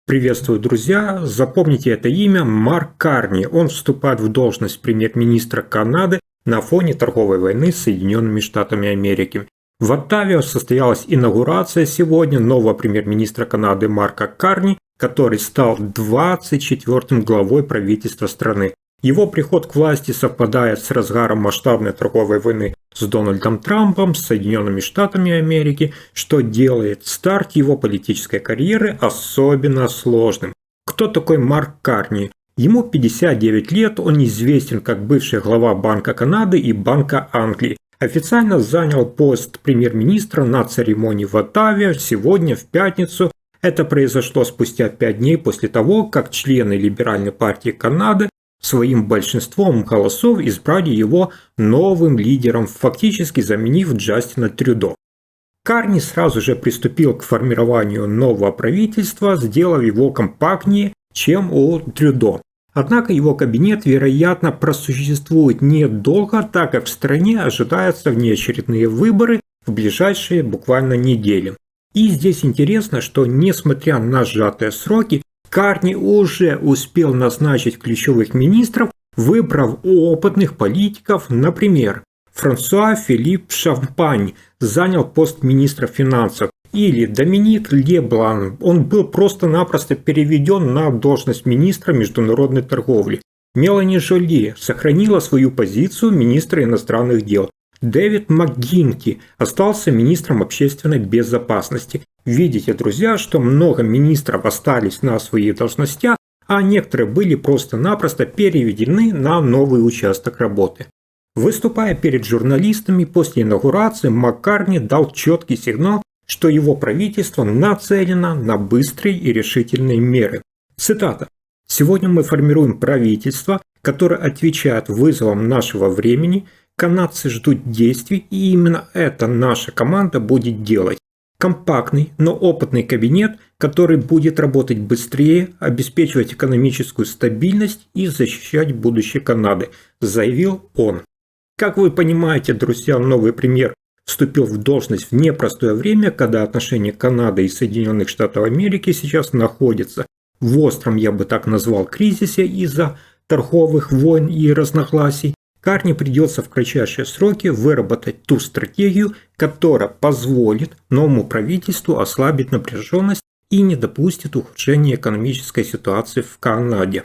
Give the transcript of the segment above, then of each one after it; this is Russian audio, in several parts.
Приветствую, друзья! Запомните это имя — Марк Карни. Он вступает в должность премьер-министра Канады на фоне торговой войны с Соединенными Штатами Америки. В Оттаве состоялась инаугурация сегодня нового премьер-министра Канады Марка Карни, который стал 24-м главой правительства страны. Его приход к власти совпадает с разгаром масштабной торговой войны с Дональдом Трампом, с Соединенными Штатами Америки, что делает старт его политической карьеры особенно сложным. Кто такой Марк Карни? Ему 59 лет, он известен как бывший глава Банка Канады и Банка Англии. Официально занял пост премьер-министра на церемонии в Оттаве сегодня, в пятницу. Это произошло спустя 5 дней после того, как члены Либеральной партии Канады своим большинством голосов избрали его новым лидером, фактически заменив Джастина Трюдо. Карни сразу же приступил к формированию нового правительства, сделав его компактнее, чем у Трюдо. Однако его кабинет, вероятно, просуществует недолго, так как в стране ожидаются внеочередные выборы в ближайшие буквально недели. И здесь интересно, что несмотря на сжатые сроки, Карни уже успел назначить ключевых министров, выбрав опытных политиков, например, Франсуа Филипп Шампань занял пост министра финансов, или Доминик Леблан, он был просто-напросто переведен на должность министра международной торговли. Мелани Жоли сохранила свою позицию министра иностранных дел. Дэвид МакГинти остался министром общественной безопасности. Видите, друзья, что много министров остались на своих должностях, а некоторые были просто-напросто переведены на новый участок работы. Выступая перед журналистами после инаугурации, Маккарни дал четкий сигнал, что его правительство нацелено на быстрые и решительные меры. Цитата. «Сегодня мы формируем правительство, которое отвечает вызовам нашего времени. Канадцы ждут действий, и именно это наша команда будет делать. Компактный, но опытный кабинет, который будет работать быстрее, обеспечивать экономическую стабильность и защищать будущее Канады», заявил он. Как вы понимаете, друзья, новый премьер вступил в должность в непростое время, когда отношения Канады и Соединенных Штатов Америки сейчас находятся в остром, я бы так назвал, кризисе из-за торговых войн и разногласий. Карни придется в кратчайшие сроки выработать ту стратегию, которая позволит новому правительству ослабить напряженность и не допустит ухудшения экономической ситуации в Канаде.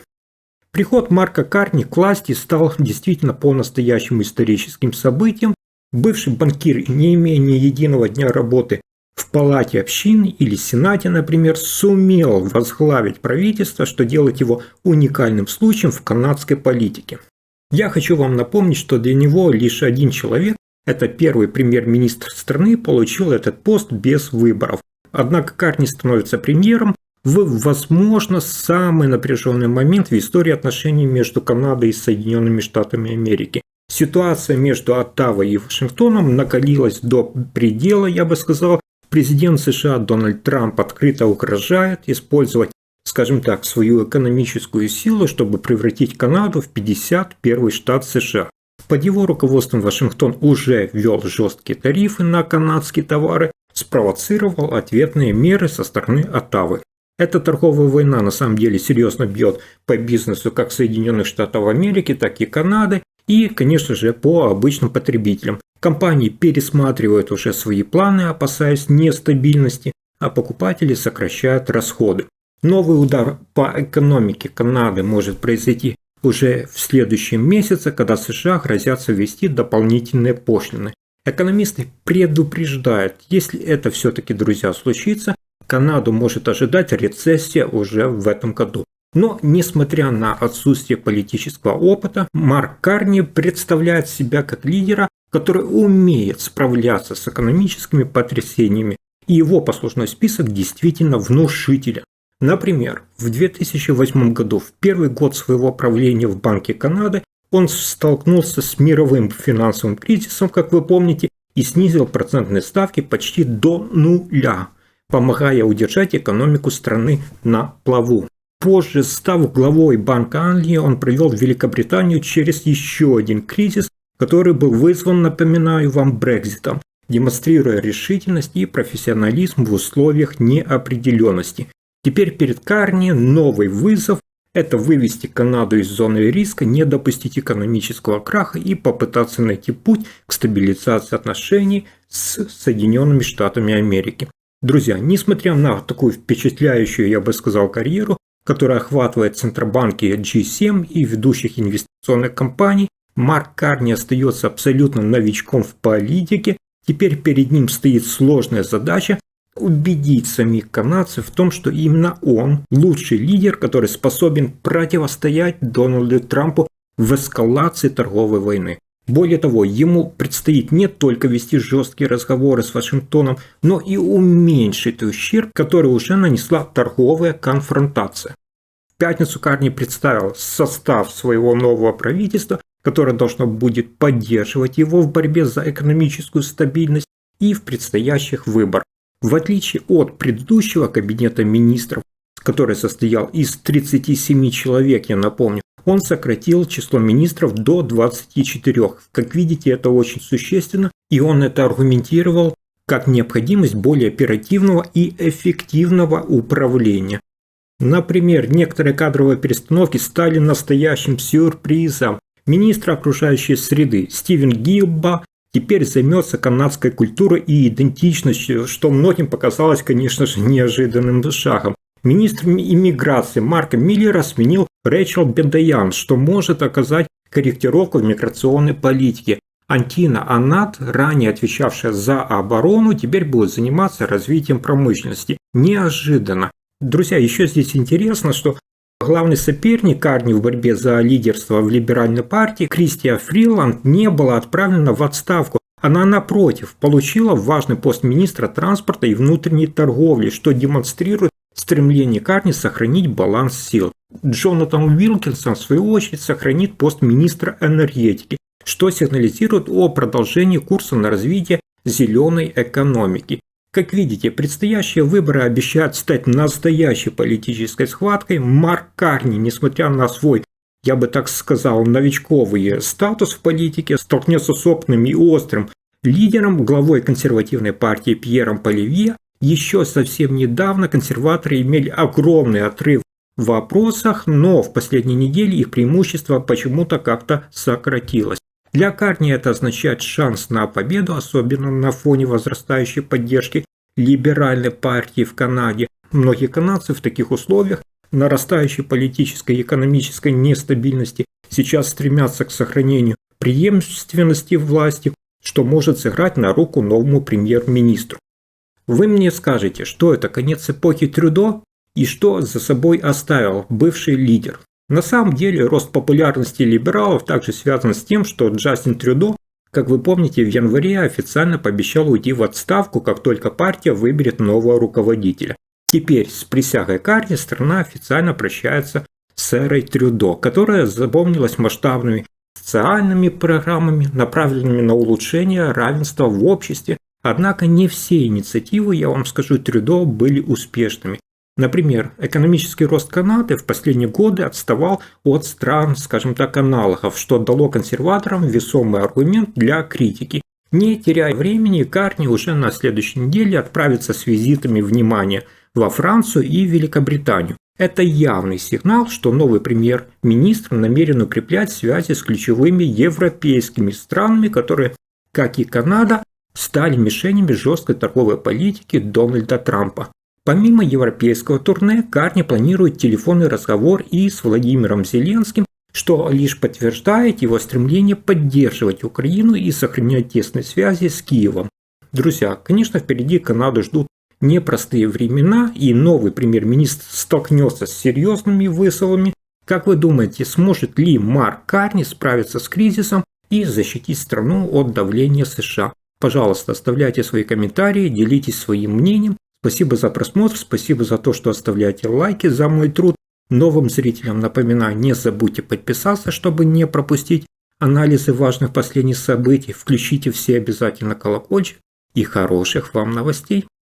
Приход Марка Карни к власти стал действительно по-настоящему историческим событием. Бывший банкир, не имея ни единого дня работы в Палате общин или Сенате, например, сумел возглавить правительство, что делает его уникальным случаем в канадской политике. Я хочу вам напомнить, что для него лишь один человек, это первый премьер-министр страны, получил этот пост без выборов. Однако Карни становится премьером в, возможно, самый напряженный момент в истории отношений между Канадой и Соединенными Штатами Америки. Ситуация между Оттавой и Вашингтоном накалилась до предела, я бы сказал. Президент США Дональд Трамп открыто угрожает использовать, скажем так, свою экономическую силу, чтобы превратить Канаду в 51-й штат США. Под его руководством Вашингтон уже ввел жесткие тарифы на канадские товары, спровоцировал ответные меры со стороны Оттавы. Эта торговая война на самом деле серьезно бьет по бизнесу как Соединенных Штатов Америки, так и Канады и, конечно же, по обычным потребителям. Компании пересматривают уже свои планы, опасаясь нестабильности, а покупатели сокращают расходы. Новый удар по экономике Канады может произойти уже в следующем месяце, когда США грозятся ввести дополнительные пошлины. Экономисты предупреждают, если это все-таки, друзья, случится, Канаду может ожидать рецессия уже в этом году. Но, несмотря на отсутствие политического опыта, Марк Карни представляет себя как лидера, который умеет справляться с экономическими потрясениями, и его послужной список действительно внушителен. Например, в 2008 году, в первый год своего правления в Банке Канады, он столкнулся с мировым финансовым кризисом, как вы помните, и снизил процентные ставки почти до нуля, помогая удержать экономику страны на плаву. Позже, став главой Банка Англии, он привел Великобританию через еще один кризис, который был вызван, напоминаю вам, Брекситом, демонстрируя решительность и профессионализм в условиях неопределенности. Теперь перед Карни новый вызов – это вывести Канаду из зоны риска, не допустить экономического краха и попытаться найти путь к стабилизации отношений с Соединенными Штатами Америки. Друзья, несмотря на такую впечатляющую, я бы сказал, карьеру, которая охватывает центробанки G7 и ведущих инвестиционных компаний, Марк Карни остается абсолютно новичком в политике. Теперь перед ним стоит сложная задача убедить самих канадцев в том, что именно он лучший лидер, который способен противостоять Дональду Трампу в эскалации торговой войны. Более того, ему предстоит не только вести жесткие разговоры с Вашингтоном, но и уменьшить ущерб, который уже нанесла торговая конфронтация. В пятницу Карни представил состав своего нового правительства, которое должно будет поддерживать его в борьбе за экономическую стабильность и в предстоящих выборах. В отличие от предыдущего кабинета министров, который состоял из 37 человек, я напомню, он сократил число министров до 24. Как видите, это очень существенно, и он это аргументировал как необходимость более оперативного и эффективного управления. Например, некоторые кадровые перестановки стали настоящим сюрпризом. Министр окружающей среды Стивен Гилба теперь займется канадской культурой и идентичностью, что многим показалось, конечно же, неожиданным шагом. Министр иммиграции Марк Миллера сменил Рэйчел Бедоян, что может оказать корректировку в миграционной политике. Антина Анат, ранее отвечавшая за оборону, теперь будет заниматься развитием промышленности. Неожиданно. Друзья, еще здесь интересно, что главный соперник Карни в борьбе за лидерство в либеральной партии, Кристия Фриланд, не была отправлена в отставку. Она, напротив, получила важный пост министра транспорта и внутренней торговли, что демонстрирует стремление Карни сохранить баланс сил. Джонатан Уилкинсон, в свою очередь, сохранит пост министра энергетики, что сигнализирует о продолжении курса на развитие зеленой экономики. Как видите, предстоящие выборы обещают стать настоящей политической схваткой. Марк Карни, несмотря на свой, я бы так сказал, новичковый статус в политике, столкнется с опытным и острым лидером, главой консервативной партии Пьером Полевье. Еще совсем недавно консерваторы имели огромный отрыв в вопросах, но в последние недели их преимущество почему-то как-то сократилось. Для Карни это означает шанс на победу, особенно на фоне возрастающей поддержки либеральной партии в Канаде. Многие канадцы в таких условиях нарастающей политической и экономической нестабильности сейчас стремятся к сохранению преемственности власти, что может сыграть на руку новому премьер-министру. Вы мне скажете, что это конец эпохи Трюдо и что за собой оставил бывший лидер. На самом деле рост популярности либералов также связан с тем, что Джастин Трюдо, как вы помните, в январе официально пообещал уйти в отставку, как только партия выберет нового руководителя. Теперь с присягой Карни страна официально прощается с эрой Трюдо, которая запомнилась масштабными социальными программами, направленными на улучшение равенства в обществе. Однако не все инициативы, я вам скажу, Трюдо были успешными. Например, экономический рост Канады в последние годы отставал от стран, скажем так, аналогов, что дало консерваторам весомый аргумент для критики. Не теряя времени, Карни уже на следующей неделе отправится с визитами внимания во Францию и Великобританию. Это явный сигнал, что новый премьер-министр намерен укреплять связи с ключевыми европейскими странами, которые, как и Канада, стали мишенями жесткой торговой политики Дональда Трампа. Помимо европейского турне, Карни планирует телефонный разговор и с Владимиром Зеленским, что лишь подтверждает его стремление поддерживать Украину и сохранять тесные связи с Киевом. Друзья, конечно, впереди Канаду ждут непростые времена, и новый премьер-министр столкнется с серьезными вызовами. Как вы думаете, сможет ли Марк Карни справиться с кризисом и защитить страну от давления США? Пожалуйста, оставляйте свои комментарии, делитесь своим мнением. Спасибо за просмотр, спасибо за то, что оставляете лайки за мой труд. Новым зрителям напоминаю, не забудьте подписаться, чтобы не пропустить анализы важных последних событий. Включите все обязательно колокольчик и хороших вам новостей.